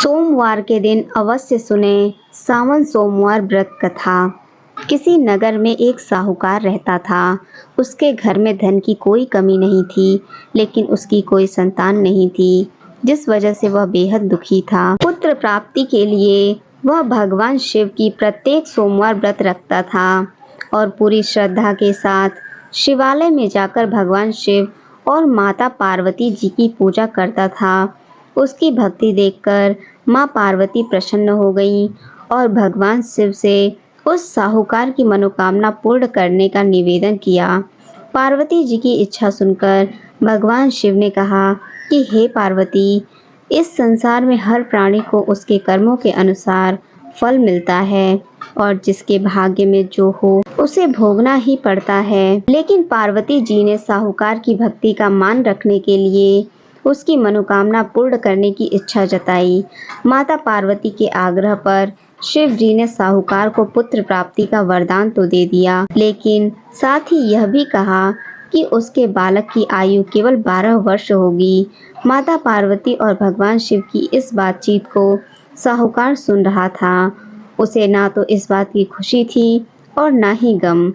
सोमवार के दिन अवश्य सुने सावन सोमवार व्रत कथा। किसी नगर में एक साहूकार रहता था। उसके घर में धन की कोई कमी नहीं थी, लेकिन उसकी कोई संतान नहीं थी, जिस वजह से वह बेहद दुखी था। पुत्र प्राप्ति के लिए वह भगवान शिव की प्रत्येक सोमवार व्रत रखता था और पूरी श्रद्धा के साथ शिवालय में जाकर भगवान शिव और माता पार्वती जी की पूजा करता था। उसकी भक्ति देखकर माँ पार्वती प्रसन्न हो गईं और भगवान शिव से उस साहूकार की मनोकामना पूर्ण करने का निवेदन किया। पार्वती जी की इच्छा सुनकर भगवान शिव ने कहा कि हे पार्वती, इस संसार में हर प्राणी को उसके कर्मों के अनुसार फल मिलता है और जिसके भाग्य में जो हो उसे भोगना ही पड़ता है। लेकिन पार्वती जी ने साहूकार की भक्ति का मान रखने के लिए उसकी मनोकामना पूर्ण करने की इच्छा जताई। माता पार्वती के आग्रह पर शिव जी ने साहूकार को पुत्र प्राप्ति का वरदान तो दे दिया, लेकिन साथ ही यह भी कहा कि उसके बालक की आयु केवल 12 वर्ष होगी। माता पार्वती और भगवान शिव की इस बातचीत को साहूकार सुन रहा था। उसे ना तो इस बात की खुशी थी और ना ही गम।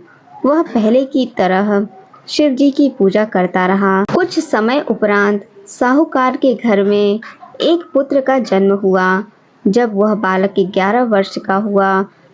वह पहले की तरह शिव जी की पूजा करता रहा। कुछ समय उपरांत साहूकार के घर में एक पुत्र का जन्म हुआ। जब वह बालक 11 वर्ष का हुआ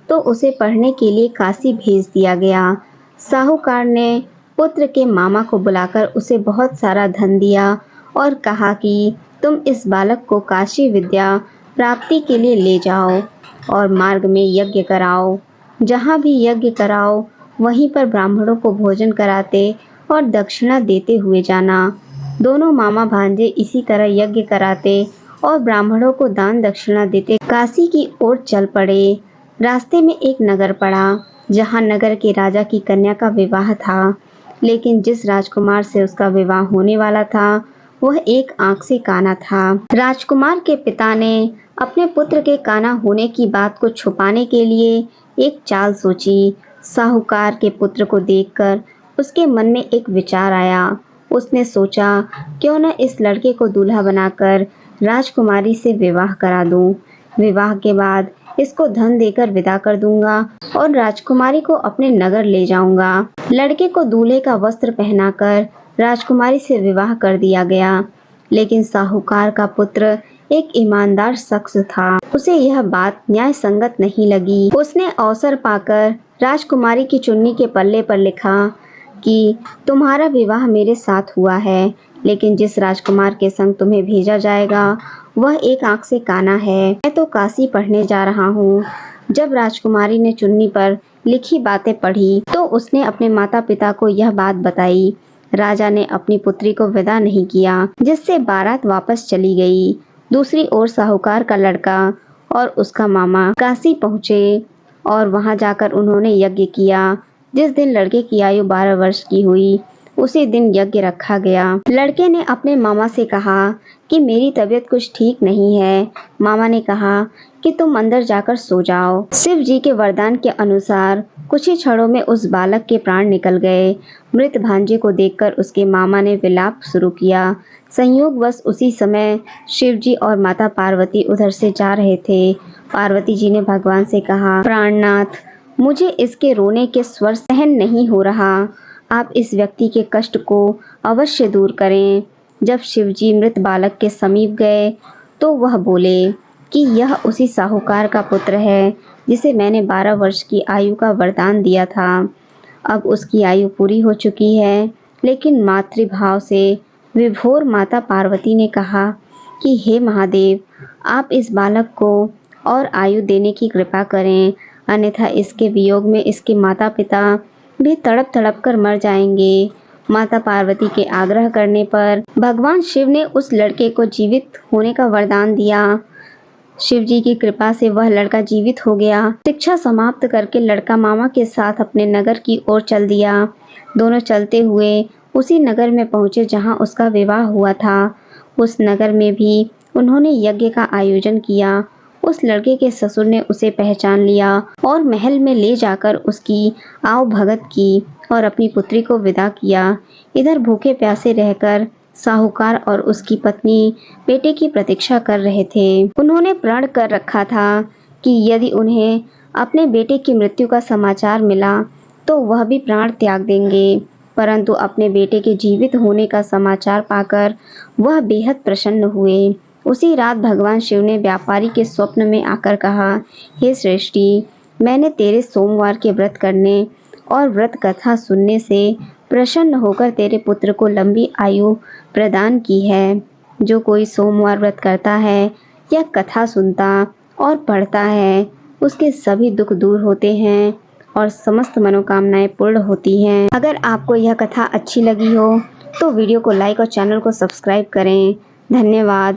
तो उसे पढ़ने के लिए काशी भेज दिया गया। साहूकार ने पुत्र के मामा को बुलाकर उसे बहुत सारा धन दिया और कहा कि तुम इस बालक को काशी विद्या प्राप्ति के लिए ले जाओ और मार्ग में यज्ञ कराओ। जहाँ भी यज्ञ कराओ वहीं पर ब्राह्मणों को भोजन कराते और दक्षिणा देते हुए जाना। दोनों मामा भांजे इसी तरह यज्ञ कराते और ब्राह्मणों को दान दक्षिणा देते काशी की ओर चल पड़े। रास्ते में एक नगर पड़ा, जहाँ नगर के राजा की कन्या का विवाह था, लेकिन जिस राजकुमार से उसका विवाह होने वाला था वह एक आंख से काना था। राजकुमार के पिता ने अपने पुत्र के काना होने की बात को छुपाने के लिए एक चाल सोची। साहूकार के पुत्र को देखकर उसके मन में एक विचार आया। उसने सोचा, क्यों न इस लड़के को दूल्हा बनाकर राजकुमारी से विवाह करा दूं। विवाह के बाद इसको धन देकर विदा कर दूंगा और राजकुमारी को अपने नगर ले जाऊंगा। लड़के को दूल्हे का वस्त्र पहनाकर राजकुमारी से विवाह कर दिया गया, लेकिन साहूकार का पुत्र एक ईमानदार शख्स था। उसे यह बात न्याय संगत नहीं लगी। उसने अवसर पाकर राजकुमारी की चुन्नी के पल्ले पर लिखा कि तुम्हारा विवाह मेरे साथ हुआ है, लेकिन जिस राजकुमार के संग तुम्हें भेजा जाएगा वह एक आंख से काना है। मैं तो काशी पढ़ने जा रहा हूँ। जब राजकुमारी ने चुन्नी पर लिखी बातें पढ़ी तो उसने अपने माता पिता को यह बात बताई। राजा ने अपनी पुत्री को विदा नहीं किया, जिससे बारात वापस चली गई। दूसरी ओर साहूकार का लड़का और उसका मामा काशी पहुँचे और वहां जाकर उन्होंने यज्ञ किया। जिस दिन लड़के की आयु 12 वर्ष की हुई उसी दिन यज्ञ रखा गया। लड़के ने अपने मामा से कहा कि मेरी तबीयत कुछ ठीक नहीं है। मामा ने कहा कि तुम अंदर जाकर सो जाओ। शिव जी के वरदान के अनुसार कुछ ही क्षणों में उस बालक के प्राण निकल गए। मृत भांजे को देखकर उसके मामा ने विलाप शुरू किया। संयोगवश उसी समय शिव जी और माता पार्वती उधर से जा रहे थे। पार्वती जी ने भगवान से कहा, प्राणनाथ, मुझे इसके रोने के स्वर सहन नहीं हो रहा। आप इस व्यक्ति के कष्ट को अवश्य दूर करें। जब शिवजी मृत बालक के समीप गए तो वह बोले कि यह उसी साहूकार का पुत्र है जिसे मैंने 12 वर्ष की आयु का वरदान दिया था। अब उसकी आयु पूरी हो चुकी है, लेकिन मातृभाव से विभोर माता पार्वती ने कहा कि हे महादेव, आप इस बालक को और आयु देने की कृपा करें, अन्यथा इसके वियोग में इसके माता पिता भी तड़प तड़प कर मर जाएंगे। माता पार्वती के आग्रह करने पर भगवान शिव ने उस लड़के को जीवित होने का वरदान दिया। शिव जी की कृपा से वह लड़का जीवित हो गया। शिक्षा समाप्त करके लड़का मामा के साथ अपने नगर की ओर चल दिया। दोनों चलते हुए उसी नगर में पहुंचे जहां उसका विवाह हुआ था। उस नगर में भी उन्होंने यज्ञ का आयोजन किया। उस लड़के के ससुर ने उसे पहचान लिया और महल में ले जाकर उसकी आव भगत की और अपनी पुत्री को विदा किया। इधर भूखे प्यासे रहकर साहूकार और उसकी पत्नी बेटे की प्रतीक्षा कर रहे थे। उन्होंने प्रण कर रखा था कि यदि उन्हें अपने बेटे की मृत्यु का समाचार मिला तो वह भी प्राण त्याग देंगे, परंतु अपने बेटे के जीवित होने का समाचार पाकर वह बेहद प्रसन्न हुए। उसी रात भगवान शिव ने व्यापारी के स्वप्न में आकर कहा, हे सृष्टि, मैंने तेरे सोमवार के व्रत करने और व्रत कथा सुनने से प्रसन्न होकर तेरे पुत्र को लंबी आयु प्रदान की है। जो कोई सोमवार व्रत करता है या कथा सुनता और पढ़ता है, उसके सभी दुख दूर होते हैं और समस्त मनोकामनाएं पूर्ण होती हैं। अगर आपको यह कथा अच्छी लगी हो तो वीडियो को लाइक और चैनल को सब्सक्राइब करें। धन्यवाद।